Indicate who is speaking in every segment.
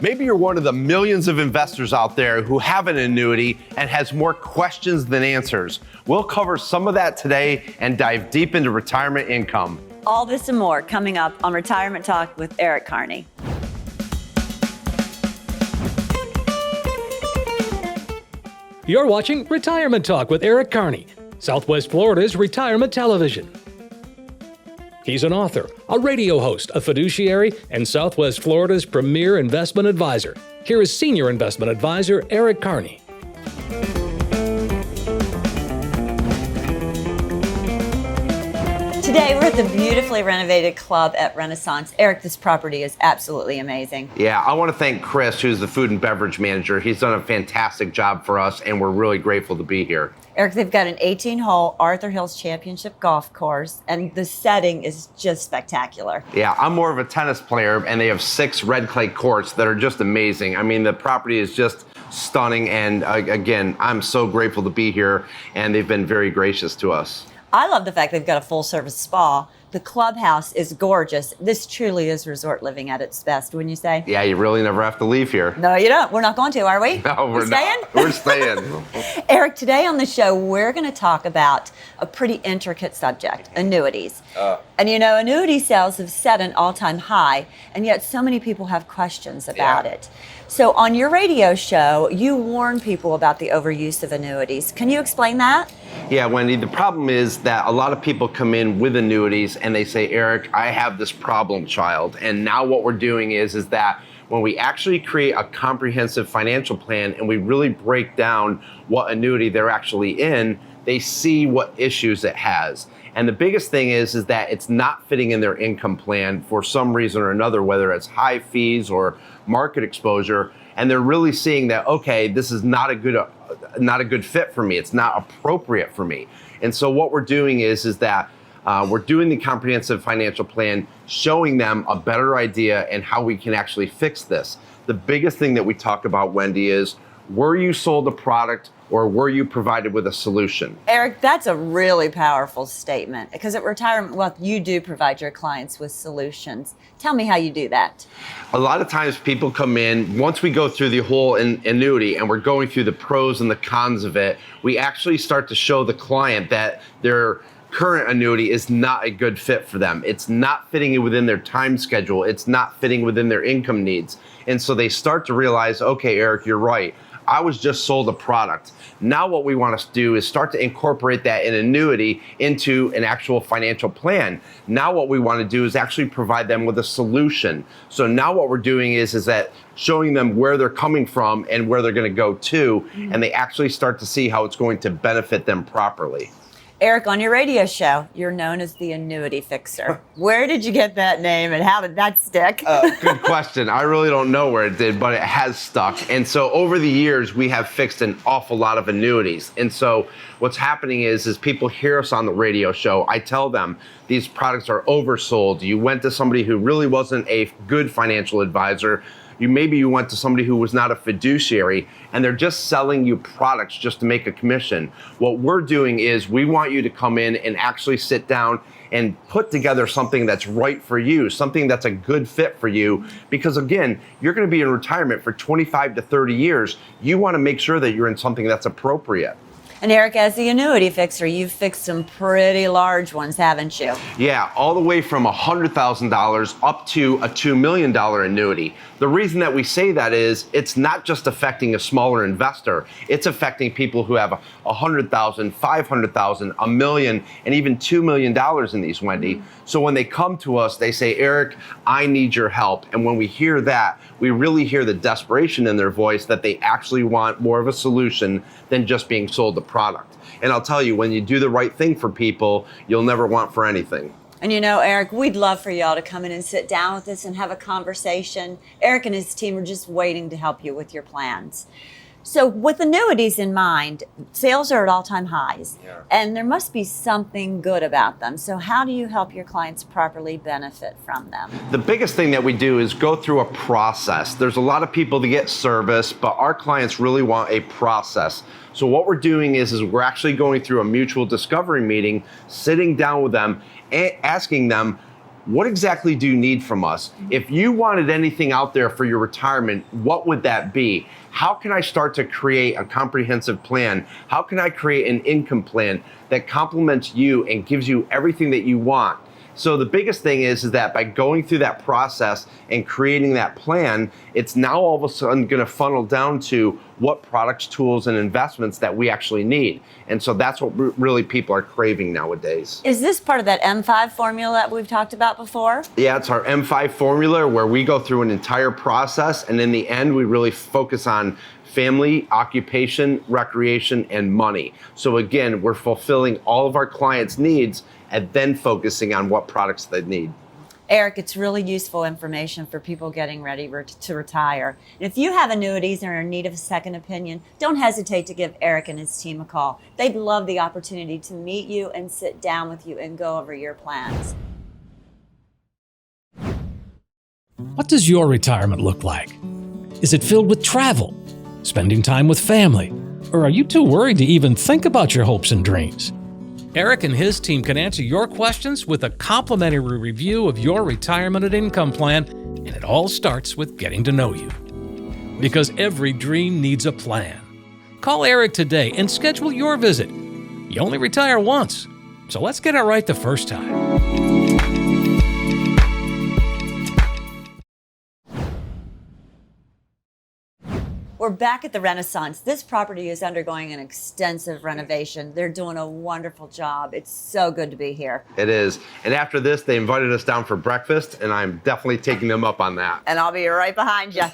Speaker 1: Maybe you're one of the millions of investors out there who have an annuity and has more questions than answers. We'll cover some of that today and dive deep into retirement income.
Speaker 2: All this and more coming up on Retirement Talk with Eric Kearney.
Speaker 3: You're watching Retirement Talk with Eric Kearney, Southwest Florida's retirement television. He's an author, a radio host, a fiduciary, and Southwest Florida's premier investment advisor. Here is Senior Investment Advisor Eric Kearney.
Speaker 2: Today we're at the beautifully renovated club at Renaissance. Eric, this property is absolutely amazing.
Speaker 1: Yeah, I want to thank Chris, who's the food and beverage manager. He's done a fantastic job for us, and we're really grateful to be here.
Speaker 2: Eric, they've got an 18-hole Arthur Hills Championship golf course, and the setting is just spectacular.
Speaker 1: Yeah, I'm more of a tennis player, and they have 6 red clay courts that are just amazing. I mean, the property is just stunning, and again, I'm so grateful to be here, and they've been very gracious to us.
Speaker 2: I love the fact they've got a full-service spa. The clubhouse is gorgeous. This truly is resort living at its best, wouldn't you say?
Speaker 1: Yeah, you really never have to leave here.
Speaker 2: No, you don't. We're not going to, are we?
Speaker 1: No, we're
Speaker 2: staying?
Speaker 1: not. We're staying.
Speaker 2: Eric, today on the show, we're going to talk about a pretty intricate subject, annuities. And you know, annuity sales have set an all-time high, and yet so many people have questions about it. So on your radio show, you warn people about the overuse of annuities. Can you explain that?
Speaker 1: Yeah, Wendy, the problem is that a lot of people come in with annuities and they say, Eric, I have this problem child. And now what we're doing is that when we actually create a comprehensive financial plan and we really break down what annuity they're actually in, they see what issues it has. And the biggest thing is that it's not fitting in their income plan for some reason or another, whether it's high fees or market exposure. And they're really seeing that, okay, this is not a good fit for me. It's not appropriate for me. And so what we're doing is that we're doing the comprehensive financial plan, showing them a better idea and how we can actually fix this. The biggest thing that we talk about, Wendy, is were you sold a product or were you provided with a solution?
Speaker 2: Eric, that's a really powerful statement because at Retirement Wealth, you do provide your clients with solutions. Tell me how you do that.
Speaker 1: A lot of times people come in, once we go through the whole annuity and we're going through the pros and the cons of it, we actually start to show the client that their current annuity is not a good fit for them. It's not fitting within their time schedule. It's not fitting within their income needs. And so they start to realize, okay, Eric, you're right. I was just sold a product. Now what we want to do is start to incorporate that in annuity into an actual financial plan. Now what we want to do is actually provide them with a solution. So now what we're doing is that showing them where they're coming from and where they're going to go to, and they actually start to see how it's going to benefit them properly.
Speaker 2: Eric, on your radio show, you're known as the annuity fixer. Where did you get that name and how did that stick?
Speaker 1: Good question. I really don't know where it did, but it has stuck. And so over the years, we have fixed an awful lot of annuities. And so what's happening is people hear us on the radio show. I tell them these products are oversold. You went to somebody who really wasn't a good financial advisor. Maybe you went to somebody who was not a fiduciary and they're just selling you products just to make a commission. What we're doing is we want you to come in and actually sit down and put together something that's right for you, something that's a good fit for you. Because again, you're going to be in retirement for 25 to 30 years. You want to make sure that you're in something that's appropriate.
Speaker 2: And Eric, as the annuity fixer, you've fixed some pretty large ones, haven't you?
Speaker 1: Yeah, all the way from $100,000 up to a $2 million annuity. The reason that we say that is it's not just affecting a smaller investor. It's affecting people who have $100,000, $500,000, $1 million, and even $2 million in these, Wendy. So when they come to us, they say, Eric, I need your help. And when we hear that, we really hear the desperation in their voice that they actually want more of a solution than just being sold the product. And I'll tell you, when you do the right thing for people, you'll never want for anything.
Speaker 2: And you know, Eric, we'd love for y'all to come in and sit down with us and have a conversation. Eric and his team are just waiting to help you with your plans. So with annuities in mind, sales are at all-time highs, and there must be something good about them. So how do you help your clients properly benefit from them?
Speaker 1: The biggest thing that we do is go through a process. There's a lot of people that get service, but our clients really want a process. So what we're doing is we're actually going through a mutual discovery meeting, sitting down with them, and asking them, what exactly do you need from us? If you wanted anything out there for your retirement, what would that be? How can I start to create a comprehensive plan? How can I create an income plan that complements you and gives you everything that you want? So the biggest thing is that by going through that process and creating that plan, it's now all of a sudden going to funnel down to what products, tools, and investments that we actually need. And so that's what really people are craving nowadays.
Speaker 2: Is this part of that M5 formula that we've talked about before?
Speaker 1: Yeah, it's our M5 formula where we go through an entire process, and in the end, we really focus on family, occupation, recreation, and money. So again, we're fulfilling all of our clients' needs and then focusing on what products they need.
Speaker 2: Eric, it's really useful information for people getting ready to retire. And if you have annuities and are in need of a second opinion, don't hesitate to give Eric and his team a call. They'd love the opportunity to meet you and sit down with you and go over your plans.
Speaker 3: What does your retirement look like? Is it filled with travel, spending time with family, or are you too worried to even think about your hopes and dreams? Eric and his team can answer your questions with a complimentary review of your retirement and income plan, and it all starts with getting to know you. Because every dream needs a plan. Call Eric today and schedule your visit. You only retire once, so let's get it right the first time.
Speaker 2: We're back at the Renaissance. This property is undergoing an extensive renovation. They're doing a wonderful job. It's so good to be here.
Speaker 1: It is. And after this, they invited us down for breakfast, and I'm definitely taking them up on that.
Speaker 2: And I'll be right behind you.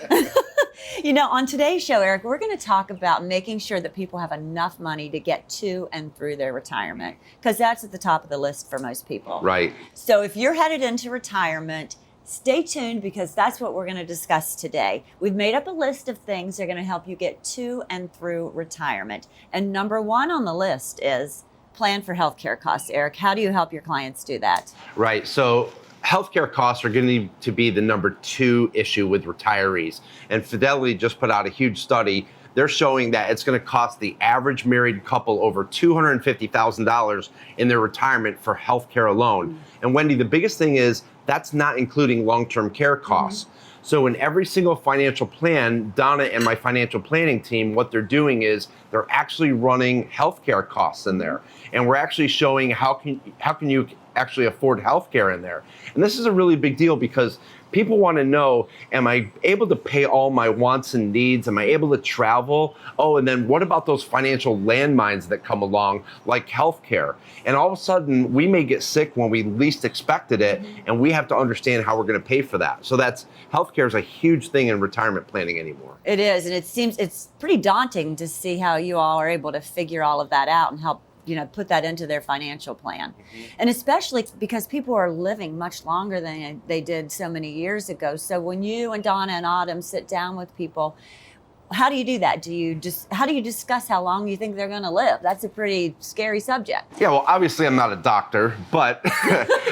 Speaker 2: You know, on today's show, Eric, we're going to talk about making sure that people have enough money to get to and through their retirement, because that's at the top of the list for most people.
Speaker 1: Right.
Speaker 2: So if you're headed into retirement, stay tuned, because that's what we're going to discuss today. We've made up a list of things that are going to help you get to and through retirement. And number one on the list is plan for healthcare costs. Eric, how do you help your clients do that?
Speaker 1: Right. So healthcare costs are going to be the number 2 issue with retirees. And Fidelity just put out a huge study. They're showing that it's going to cost the average married couple over $250,000 in their retirement for healthcare alone. And Wendy, the biggest thing is that's not including long-term care costs. So in every single financial plan, Donna and my financial planning team, what they're doing is they're actually running healthcare costs in there. And we're actually showing how can you actually afford healthcare in there. And this is a really big deal because people want to know, am I able to pay all my wants and needs? Am I able to travel? Oh, and then what about those financial landmines that come along, like healthcare? And all of a sudden, we may get sick when we least expected it, and we have to understand how we're going to pay for that. So healthcare is a huge thing in retirement planning anymore.
Speaker 2: It is, and it seems it's pretty daunting to see how you all are able to figure all of that out and help put that into their financial plan. And especially because people are living much longer than they did so many years ago. So when you and Donna and Autumn sit down with people, how do you do that? How do you discuss how long you think they're going to live? That's a pretty scary subject.
Speaker 1: Yeah, well, obviously I'm not a doctor, but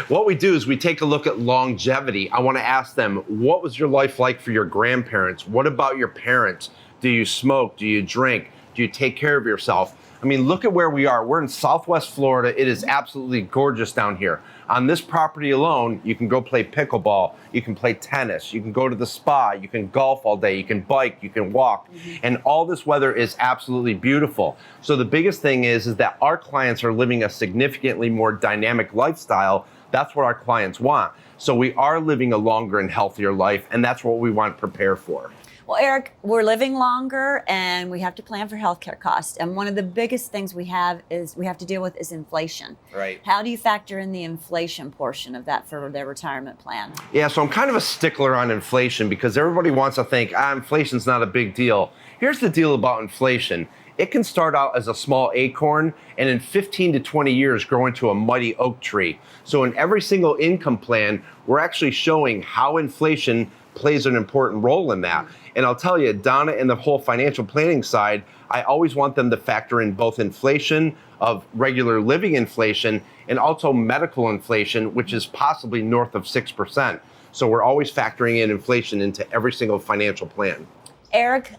Speaker 1: what we do is we take a look at longevity. I want to ask them, what was your life like for your grandparents? What about your parents? Do you smoke? Do you drink? Do you take care of yourself? I mean, look at where we are. We're in Southwest Florida. It is absolutely gorgeous down here. On this property alone, you can go play pickleball, you can play tennis, you can go to the spa, you can golf all day, you can bike, you can walk, and all this weather is absolutely beautiful. So the biggest thing is that our clients are living a significantly more dynamic lifestyle. That's what our clients want. So we are living a longer and healthier life, and that's what we want to prepare for.
Speaker 2: Well, Eric, we're living longer and we have to plan for healthcare costs. And one of the biggest things we have to deal with is inflation.
Speaker 1: Right.
Speaker 2: How do you factor in the inflation portion of that for their retirement plan?
Speaker 1: Yeah, so I'm kind of a stickler on inflation because everybody wants to think, inflation's not a big deal. Here's the deal about inflation. It can start out as a small acorn and in 15 to 20 years grow into a mighty oak tree. So in every single income plan, we're actually showing how inflation plays an important role in that. And I'll tell you, Donna and the whole financial planning side, I always want them to factor in both inflation of regular living inflation and also medical inflation, which is possibly north of 6%. So we're always factoring in inflation into every single financial plan.
Speaker 2: Eric,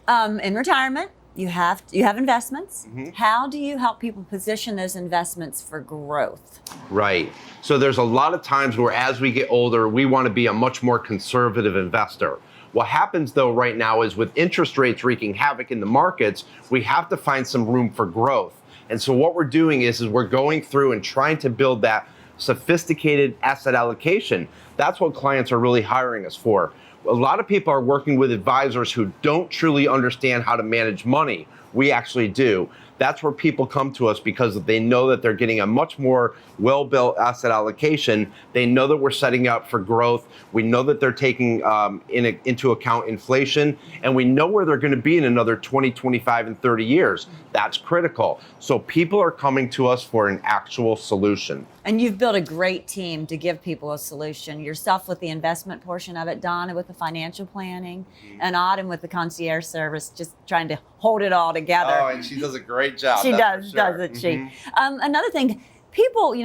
Speaker 2: in retirement, you have investments. How do you help people position those investments for growth?
Speaker 1: Right. So there's a lot of times where as we get older, we want to be a much more conservative investor. What happens though right now is with interest rates wreaking havoc in the markets, we have to find some room for growth. And so what we're doing is we're going through and trying to build that sophisticated asset allocation. That's what clients are really hiring us for. A lot of people are working with advisors who don't truly understand how to manage money. We actually do. That's where people come to us because they know that they're getting a much more well-built asset allocation. They know that we're setting up for growth. We know that they're taking into account inflation, and we know where they're going to be in another 20, 25, and 30 years. That's critical. So people are coming to us for an actual solution.
Speaker 2: And you've built a great team to give people a solution. Yourself with the investment portion of it, Donna with the financial planning, and Autumn with the concierge service, just trying to hold it all together.
Speaker 1: Oh, and she does a great job.
Speaker 2: She does, doesn't she? Another thing, people,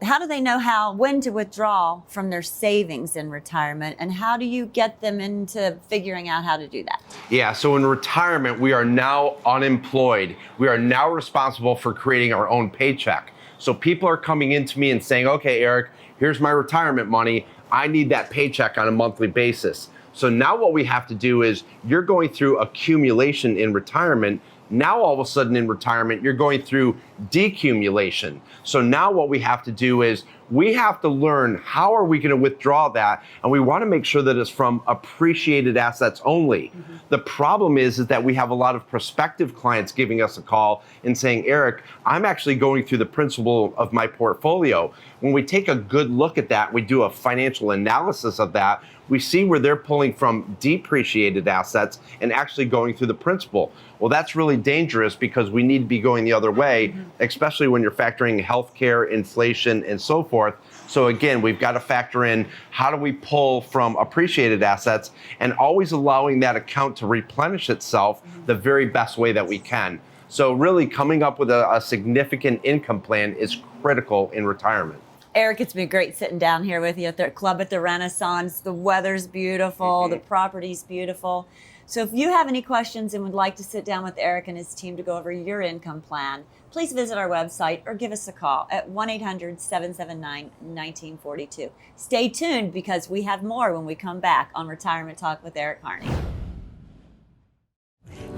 Speaker 2: how do they know when to withdraw from their savings in retirement, and how do you get them into figuring out how to do that?
Speaker 1: Yeah, so in retirement, we are now unemployed. We are now responsible for creating our own paycheck. So people are coming into me and saying, okay, Eric, here's my retirement money. I need that paycheck on a monthly basis. So now what we have to do is you're going through accumulation in retirement. Now all of a sudden in retirement, you're going through decumulation. So now what we have to do is we have to learn how are we going to withdraw that, and we want to make sure that it's from appreciated assets only. The problem is that we have a lot of prospective clients giving us a call and saying, Eric, I'm actually going through the principal of my portfolio. When we take a good look at that, we do a financial analysis of that, we see where they're pulling from depreciated assets and actually going through the principal. Well, that's really dangerous because we need to be going the other way, especially when you're factoring healthcare, inflation, and so forth. So again, we've got to factor in how do we pull from appreciated assets and always allowing that account to replenish itself the very best way that we can. So really coming up with a significant income plan is critical in retirement.
Speaker 2: Eric, it's been great sitting down here with you at the Club at the Renaissance. The weather's beautiful, the property's beautiful. So if you have any questions and would like to sit down with Eric and his team to go over your income plan, please visit our website or give us a call at 1-800-779-1942. Stay tuned because we have more when we come back on Retirement Talk with Eric Kearney.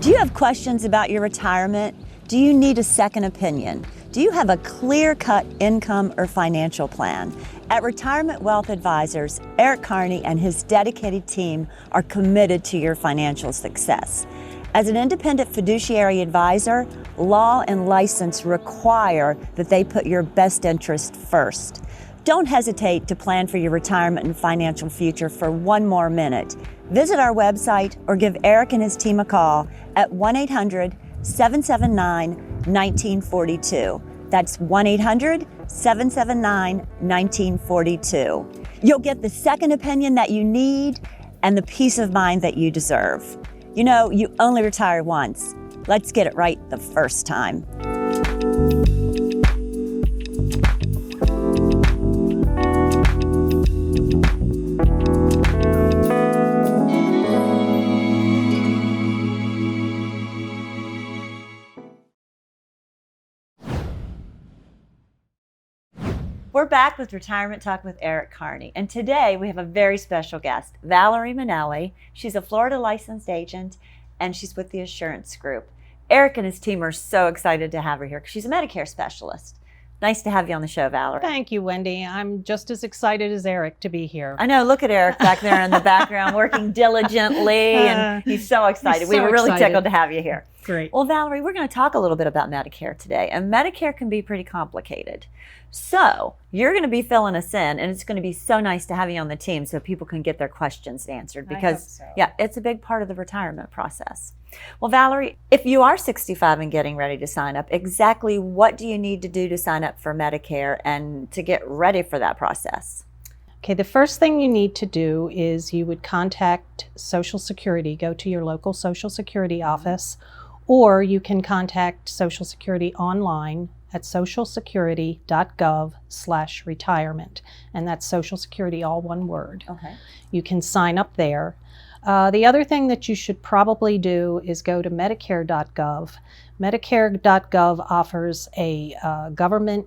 Speaker 2: Do you have questions about your retirement? Do you need a second opinion? Do you have a clear-cut income or financial plan? At Retirement Wealth Advisors, Eric Kearney and his dedicated team are committed to your financial success. As an independent fiduciary advisor, law and license require that they put your best interest first. Don't hesitate to plan for your retirement and financial future for one more minute. Visit our website or give Eric and his team a call at 1-800-779-1942. That's 1-800-779-1942. You'll get the second opinion that you need and the peace of mind that you deserve. You only retire once. Let's get it right the first time. We're back with Retirement Talk with Eric Kearney, and today we have a very special guest, Valerie Manelli. She's a Florida licensed agent, and she's with the Assurance Group. Eric and his team are so excited to have her here because she's a Medicare specialist. Nice to have you on the show, Valerie.
Speaker 4: Thank you, Wendy. I'm just as excited as Eric to be here.
Speaker 2: I know. Look at Eric back there in the background working diligently, and he's so excited.
Speaker 4: He's
Speaker 2: We
Speaker 4: so
Speaker 2: were really
Speaker 4: excited.
Speaker 2: tickled to have you here.
Speaker 4: Great.
Speaker 2: Well, Valerie, we're going to talk a little bit about Medicare today, and Medicare can be pretty complicated. So you're going to be filling us in, and it's going to be so nice to have you on the team so people can get their questions answered
Speaker 4: I
Speaker 2: because,
Speaker 4: hope so.
Speaker 2: yeah, it's a big part of the retirement process. Well, Valerie, if you are 65 and getting ready to sign up, exactly what do you need to do to sign up for Medicare and to get ready for that process?
Speaker 4: Okay, the first thing you need to do is you would contact Social Security, go to your local Social Security office, or you can contact Social Security online at socialsecurity.gov/retirement, and that's Social Security, all one word.
Speaker 2: Okay.
Speaker 4: You can sign up there. The other thing that you should probably do is go to Medicare.gov. Medicare.gov offers a government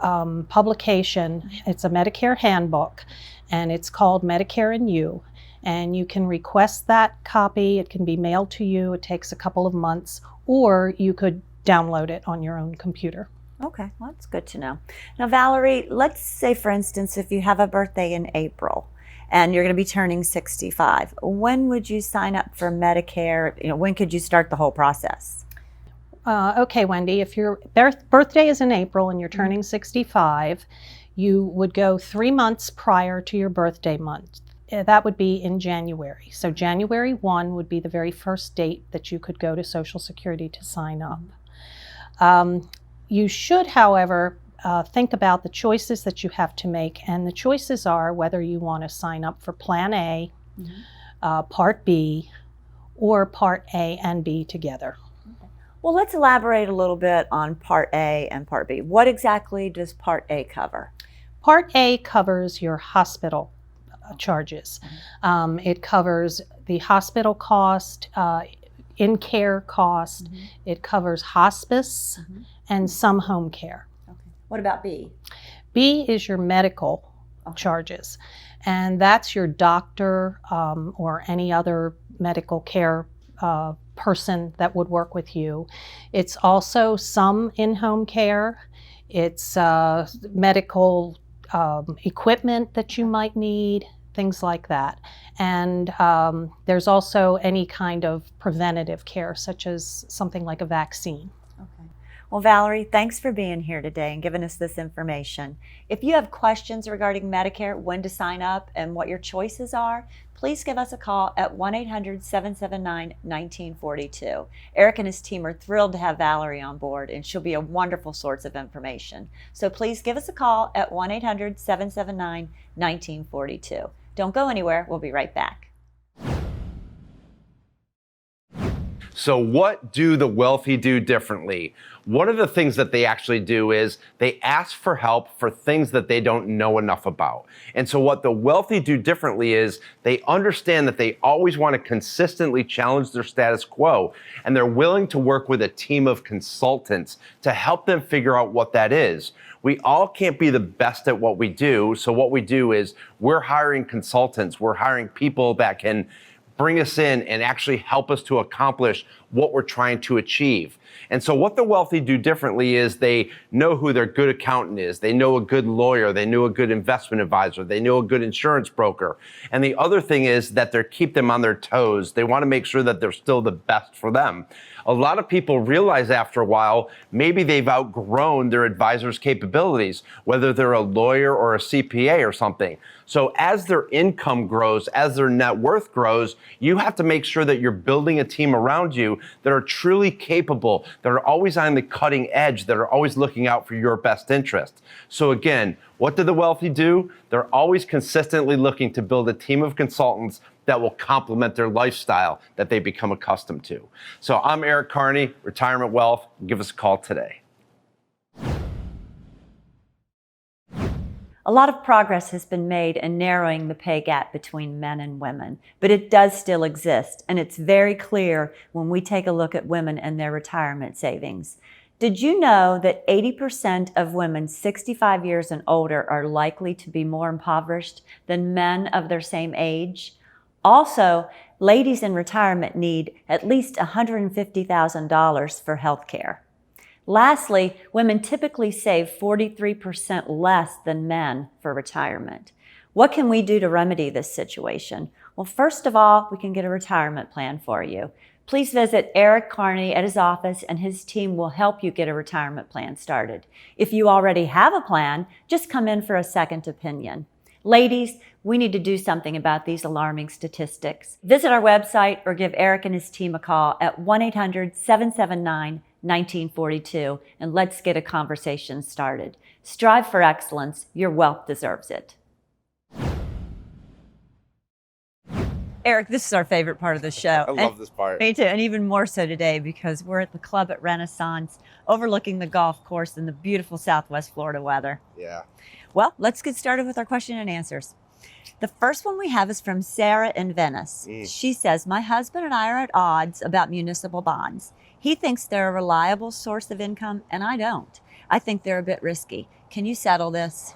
Speaker 4: publication. It's a Medicare handbook, and it's called Medicare and You. And you can request that copy. It can be mailed to you. It takes a couple of months, or you could download it on your own computer.
Speaker 2: Okay, well, that's good to know. Now, Valerie, let's say, for instance, if you have a birthday in April and you're going to be turning 65, when would you sign up for Medicare? When could you start the whole process?
Speaker 4: Okay, Wendy, if your birthday is in April and you're turning 65, you would go 3 months prior to your birthday month. That would be in January. So January 1 would be the very first date that you could go to Social Security to sign up. You should, however, think about the choices that you have to make. And the choices are whether you want to sign up for Plan A, Part B, or Part A and B together.
Speaker 2: Well, let's elaborate a little bit on Part A and Part B. What exactly does Part A cover?
Speaker 4: Part A covers your hospital charges. It covers the hospital cost, in-care cost. It covers hospice and some home care.
Speaker 2: Okay. What about B?
Speaker 4: B is your medical charges, and that's your doctor or any other medical care person that would work with you. It's also some in-home care. It's medical equipment that you might need, things like that. And there's also any kind of preventative care, such as something like a vaccine.
Speaker 2: Okay. Well, Valerie, thanks for being here today and giving us this information. If you have questions regarding Medicare, when to sign up, and what your choices are, please give us a call at 1-800-779-1942. Eric and his team are thrilled to have Valerie on board, and she'll be a wonderful source of information. So please give us a call at 1-800-779-1942. Don't go anywhere. We'll be right back.
Speaker 1: So what do the wealthy do differently? One of the things that they actually do is they ask for help for things that they don't know enough about. And so what the wealthy do differently is they understand that they always want to consistently challenge their status quo, and they're willing to work with a team of consultants to help them figure out what that is. We all can't be the best at what we do, so what we do is we're hiring consultants, we're hiring people that can bring us in and actually help us to accomplish what we're trying to achieve. And so what the wealthy do differently is they know who their good accountant is, they know a good lawyer, they know a good investment advisor, they know a good insurance broker. And the other thing is that they keep them on their toes. They want to make sure that they're still the best for them. A lot of people realize after a while, maybe they've outgrown their advisor's capabilities, whether they're a lawyer or a CPA or something. So as their income grows, as their net worth grows, you have to make sure that you're building a team around you that are truly capable, that are always on the cutting edge, that are always looking out for your best interest. So again, what do the wealthy do? They're always consistently looking to build a team of consultants that will complement their lifestyle that they become accustomed to. So I'm Eric Kearney, Retirement Wealth. Give us a call today.
Speaker 2: A lot of progress has been made in narrowing the pay gap between men and women, but it does still exist, and it's very clear when we take a look at women and their retirement savings. Did you know that 80% of women 65 years and older are likely to be more impoverished than men of their same age? Also, ladies in retirement need at least $150,000 for health care. Lastly, women typically save 43% less than men for retirement. What can we do to remedy this situation? Well, first of all, we can get a retirement plan for you. Please visit Eric Kearney at his office, and his team will help you get a retirement plan started. If you already have a plan, just come in for a second opinion. Ladies, we need to do something about these alarming statistics. Visit our website or give Eric and his team a call at 1-800-779-1942, and let's get a conversation started. Strive for excellence. Your wealth deserves it. Eric, this is our favorite part of the show.
Speaker 1: I love this part.
Speaker 2: Me too, and even more so today because we're at the club at Renaissance, overlooking the golf course in the beautiful Southwest Florida weather.
Speaker 1: Yeah.
Speaker 2: Well, let's get started with our question and answers. The first one we have is from Sarah in Venice. She says, my husband and I are at odds about municipal bonds. He thinks they're a reliable source of income, and I don't. I think they're a bit risky. Can you settle this?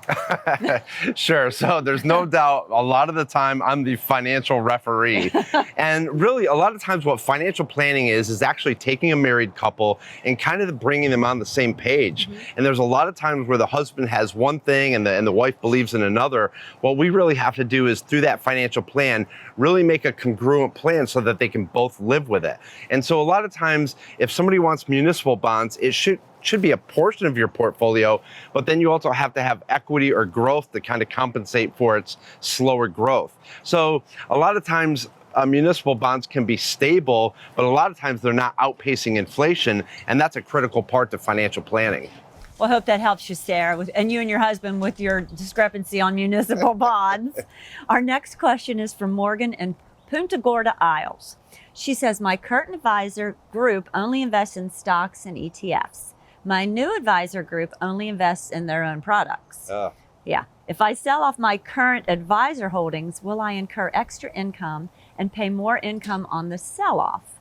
Speaker 1: Sure. So there's no doubt a lot of the time I'm the financial referee. And really, a lot of times what financial planning is actually taking a married couple and kind of bringing them on the same page. And there's a lot of times where the husband has one thing and the wife believes in another. What we really have to do is, through that financial plan, really make a congruent plan so that they can both live with it. And so a lot of times, if somebody wants municipal bonds, it should be a portion of your portfolio, but then you also have to have equity or growth to kind of compensate for its slower growth. So a lot of times municipal bonds can be stable, but a lot of times they're not outpacing inflation, and that's a critical part of financial planning.
Speaker 2: Well, I hope that helps you, Sarah, and you and your husband with your discrepancy on municipal bonds. Our next question is from Morgan in Punta Gorda, Isles. She says, my current advisor group only invests in stocks and ETFs. My new advisor group only invests in their own products. Yeah. If I sell off my current advisor holdings, will I incur extra income and pay more income on the sell-off?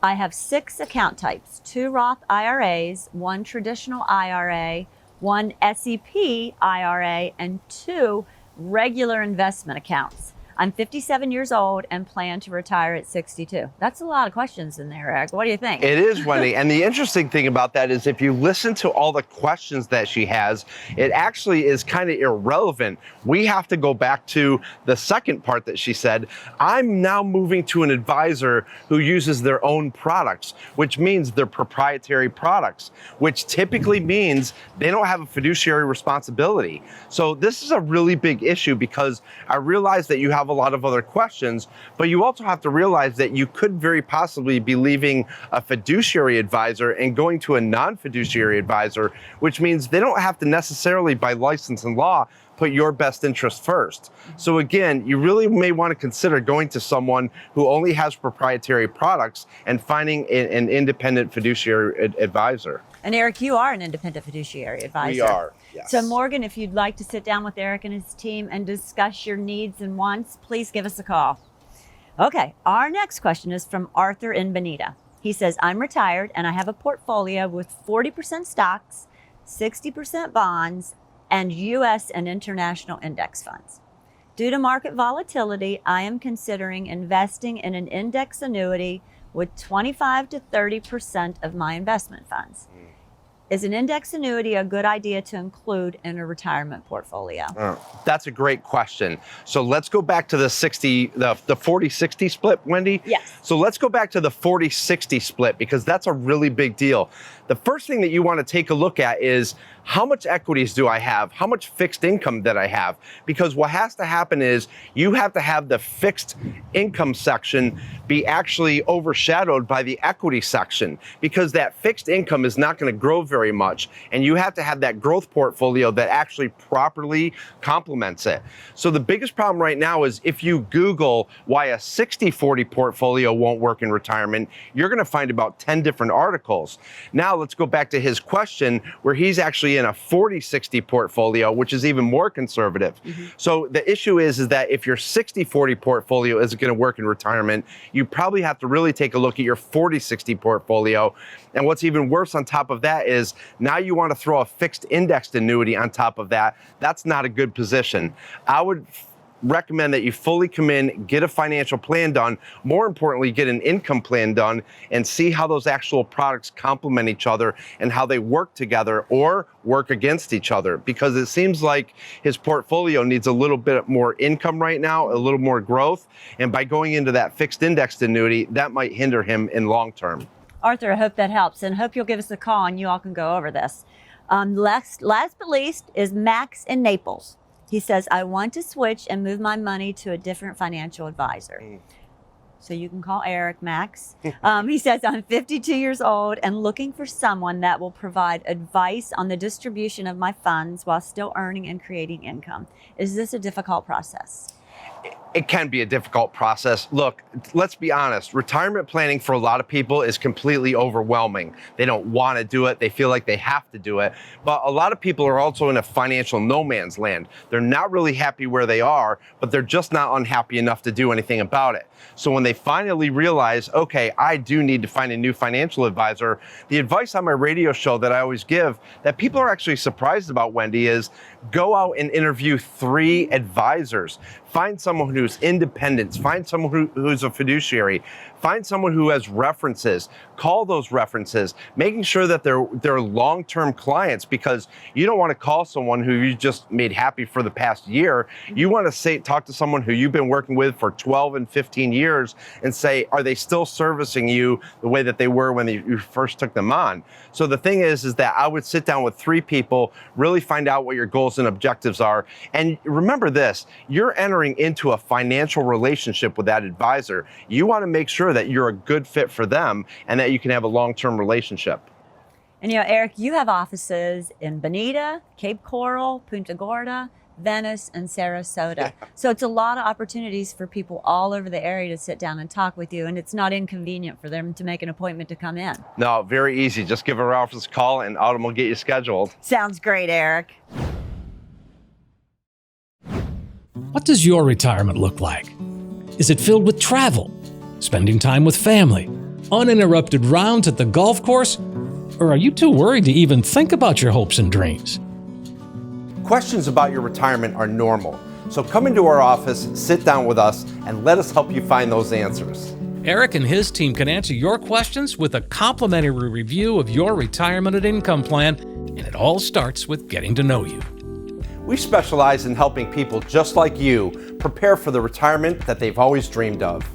Speaker 2: I have 6 account types, 2 Roth IRAs, 1 traditional IRA, 1 SEP IRA, and 2 regular investment accounts. I'm 57 years old and plan to retire at 62. That's a lot of questions in there, Eric. What do you think?
Speaker 1: It is, Wendy. And the interesting thing about that is if you listen to all the questions that she has, it actually is kind of irrelevant. We have to go back to the second part that she said. I'm now moving to an advisor who uses their own products, which means they're proprietary products, which typically means they don't have a fiduciary responsibility. So this is a really big issue, because I realize that you have a lot of other questions, but you also have to realize that you could very possibly be leaving a fiduciary advisor and going to a non-fiduciary advisor, which means they don't have to necessarily, by license and law, put your best interest first. So again, you really may want to consider going to someone who only has proprietary products and finding an independent fiduciary advisor.
Speaker 2: And Eric, you are an independent fiduciary advisor.
Speaker 1: We are, yes.
Speaker 2: So Morgan, if you'd like to sit down with Eric and his team and discuss your needs and wants, please give us a call. Okay, our next question is from Arthur in Bonita. He says, I'm retired and I have a portfolio with 40% stocks, 60% bonds, and U.S. and international index funds. Due to market volatility, I am considering investing in an index annuity with 25 to 30% of my investment funds. Is an index annuity a good idea to include in a retirement portfolio?
Speaker 1: That's a great question. So let's go back to the 40-60 split, Wendy.
Speaker 2: Yes.
Speaker 1: So let's go back to the 40-60 split, because that's a really big deal. The first thing that you want to take a look at is, how much equities do I have? How much fixed income that I have? Because what has to happen is you have to have the fixed income section be actually overshadowed by the equity section, because that fixed income is not going to grow very much. And you have to have that growth portfolio that actually properly complements it. So the biggest problem right now is if you Google why a 60-40 portfolio won't work in retirement, you're going to find about 10 different articles. Now let's go back to his question, where he's actually in a 40-60 portfolio, which is even more conservative. So the issue is that if your 60-40 portfolio isn't going to work in retirement, you probably have to really take a look at your 40-60 portfolio. And what's even worse on top of that is now you want to throw a fixed indexed annuity on top of that. That's not a good position. I would recommend that you fully come in, get a financial plan done, more importantly, get an income plan done, and see how those actual products complement each other and how they work together or work against each other. Because it seems like his portfolio needs a little bit more income right now, a little more growth, and by going into that fixed indexed annuity, that might hinder him in long term.
Speaker 2: Arthur, I hope that helps, and hope you'll give us a call and you all can go over this. Last but least is Max in Naples. He says, I want to switch and move my money to a different financial advisor. So you can call Eric, Max. He says, I'm 52 years old and looking for someone that will provide advice on the distribution of my funds while still earning and creating income. Is this a difficult process?
Speaker 1: It can be a difficult process. Look, let's be honest. Retirement planning for a lot of people is completely overwhelming. They don't want to do it. They feel like they have to do it. But a lot of people are also in a financial no man's land. They're not really happy where they are, but they're just not unhappy enough to do anything about it. So when they finally realize, okay, I do need to find a new financial advisor, the advice on my radio show that I always give that people are actually surprised about, Wendy, is go out and interview 3 advisors. Find someone who's independent, find someone who's a fiduciary, find someone who has references, call those references, making sure that they're long-term clients, because you don't want to call someone who you just made happy for the past year. You want to talk to someone who you've been working with for 12 and 15 years and say, are they still servicing you the way that they were when you first took them on? So the thing is that I would sit down with 3 people, really find out what your goals and objectives are. And remember this, you're entering into a financial relationship with that advisor. You want to make sure that you're a good fit for them and that you can have a long-term relationship.
Speaker 2: And Eric, you have offices in Bonita, Cape Coral, Punta Gorda, Venice, and Sarasota. Yeah. So it's a lot of opportunities for people all over the area to sit down and talk with you, and it's not inconvenient for them to make an appointment to come in.
Speaker 1: No, very easy. Just give our office a call and Autumn will get you scheduled.
Speaker 2: Sounds great, Eric.
Speaker 3: What does your retirement look like? Is it filled with travel, spending time with family, uninterrupted rounds at the golf course? Or are you too worried to even think about your hopes and dreams?
Speaker 1: Questions about your retirement are normal. So come into our office, sit down with us, and let us help you find those answers.
Speaker 3: Eric and his team can answer your questions with a complimentary review of your retirement and income plan, and it all starts with getting to know you.
Speaker 1: We specialize in helping people just like you prepare for the retirement that they've always dreamed of.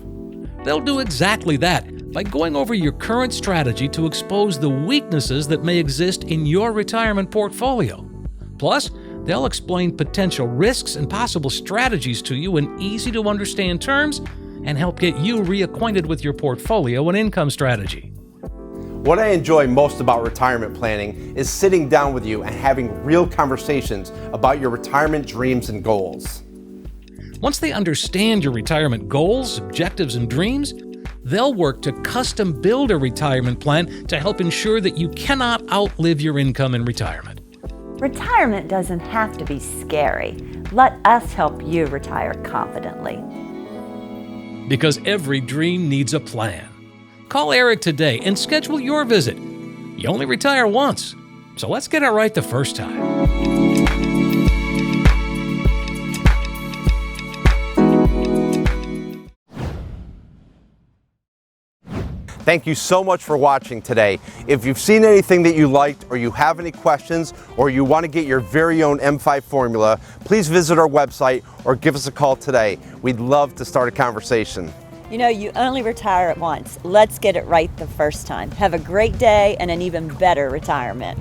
Speaker 3: They'll do exactly that by going over your current strategy to expose the weaknesses that may exist in your retirement portfolio. Plus, they'll explain potential risks and possible strategies to you in easy-to-understand terms and help get you reacquainted with your portfolio and income strategy.
Speaker 1: What I enjoy most about retirement planning is sitting down with you and having real conversations about your retirement dreams and goals.
Speaker 3: Once they understand your retirement goals, objectives, and dreams, they'll work to custom build a retirement plan to help ensure that you cannot outlive your income in retirement.
Speaker 2: Retirement doesn't have to be scary. Let us help you retire confidently.
Speaker 3: Because every dream needs a plan. Call Eric today and schedule your visit. You only retire once, so let's get it right the first time.
Speaker 1: Thank you so much for watching today. If you've seen anything that you liked, or you have any questions, or you want to get your very own M5 formula, please visit our website or give us a call today. We'd love to start a conversation.
Speaker 2: You only retire at once. Let's get it right the first time. Have a great day and an even better retirement.